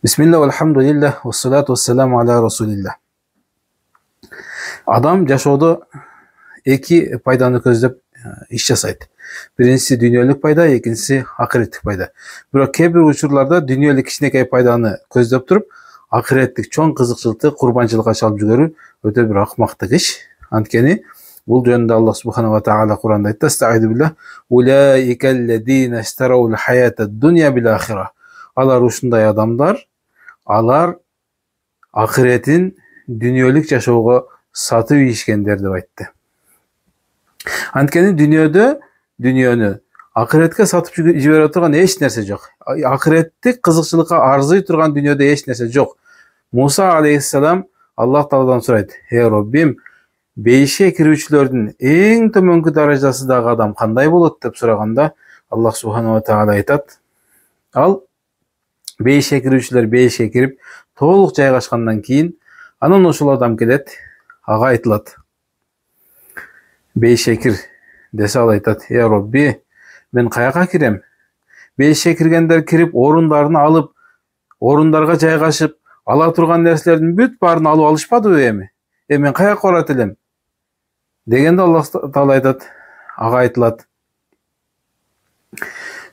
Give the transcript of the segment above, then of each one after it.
Bismillah, elhamdülillah, ve salatu ve selamu ala Resulillah. Adam жашоодо эки пайданы көздөп иш жасайт. Биринчиси дүйнөлүк пайда, экинчиси акыреттик пайда. Бирок кээ бир учурларда дүйнөлүк кичинекей пайданы көздөп туруп, акыреттик чоң кызыкчылыкты курбанчылыкка чалып жүрүү өтө бир акмактык иш. Анткени бул жөнүндө Аллах субханаху ва таала Куранда айтты: "Астагиду билlah, улаикаллазина истараул хаята дуnya бил ахира." Алар ушундай адамдар, алар акыретин дүйнөлүк жашоого сатып ийишкендер деп айтты. Анткени дүйнөнү акыретке сатып жибере турган эч нерсе жок. Акыреттик кызыкчылыкка арзый турган дүйнөдө эч нерсе жок. Муса алейхиссалам Аллах Тааладан сурайт: "Эй Роббим, бейишке кирүүчүлөрдүн эң төмөнкү даражасындагы адам кандай болот?" деп сураганда, Аллах субханаху ва таала айтат: "Ал бейишке кирүүчүлөр бейишке кирип толук жайгашкандан кийин, анан ошол адам келет, ага айтылат: бейишке кир" десе, ал айтат: "Эй Робби, мен каяка кирем? Бейишке киргендер кирип, орундарын алып, орундарга жайгашып, ала турган нерселердин бүт баарын алып алышпадыбы эми? Мен каяка барат элем?" Дегенде Аллах Таала айтат, ага айтылат: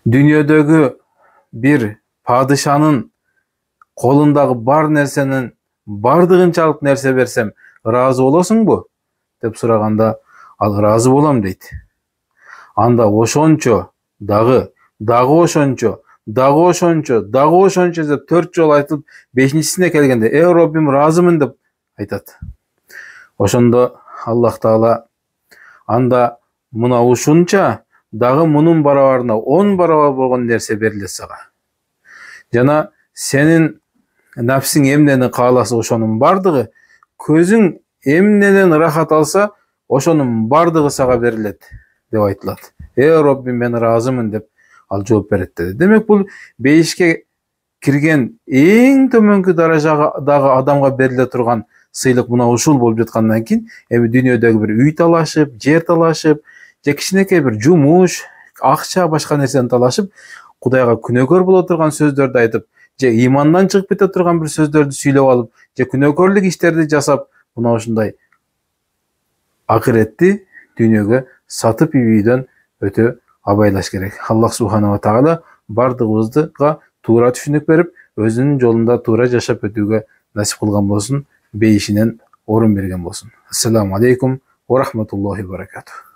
"Дүйнөдөгү бир падышанын колундагы бар нерсенин бардыгынчалык нерсе берсем, ыраазы болосуңбу?" деп сураганда, ал ыраазы болом дейт. Анда ошончо дагы ошончо деп 4 жолу айтылып, 5-чисине келгенде "Эй Роббим, ыраазымын" деп айтат. Ошондо Аллах Таала: "Анда мына ушунча дагы мунун барабарына 10 барабар болгон нерсе берилет сага. Жана сенин нафсиң эмнени кааласа ошонун бардыгы, көзүң эмнеден ырахат алса, ошонун бардыгы сага берилет" деп айтылат. "Эй Роббим, мен ыраазымын" деп ал жооп берет деди. Демек бул бейишке кирген эң төмөнкү даражадагы адамга бериле турган сыйлык мына ушул болуп жаткандан кийин, эми дүйнөдөгү бир үй талашып, жер талашып, же кичинекей бир жумуш, акча, башка нерсени талашып, Кудайга күнөөкөр боло турган сөздөрдү айтып, же имандан чыгып кете турган бир сөздөрдү сүйлөп алып, же күнөөкөрлүк иштерди жасап, мына ушундай акыретти дүйнөгө сатып ийүүдөн өтө абайлаш керек. Аллах субханаху ва таала бардыгыбызга туура түшүнүк берип, өзүнүн жолунда туура жашап өтүүгө насип кылган болсун, бейишинен орун берген болсун. Ассаламу алейкум ва рахматуллахи ва баракатух.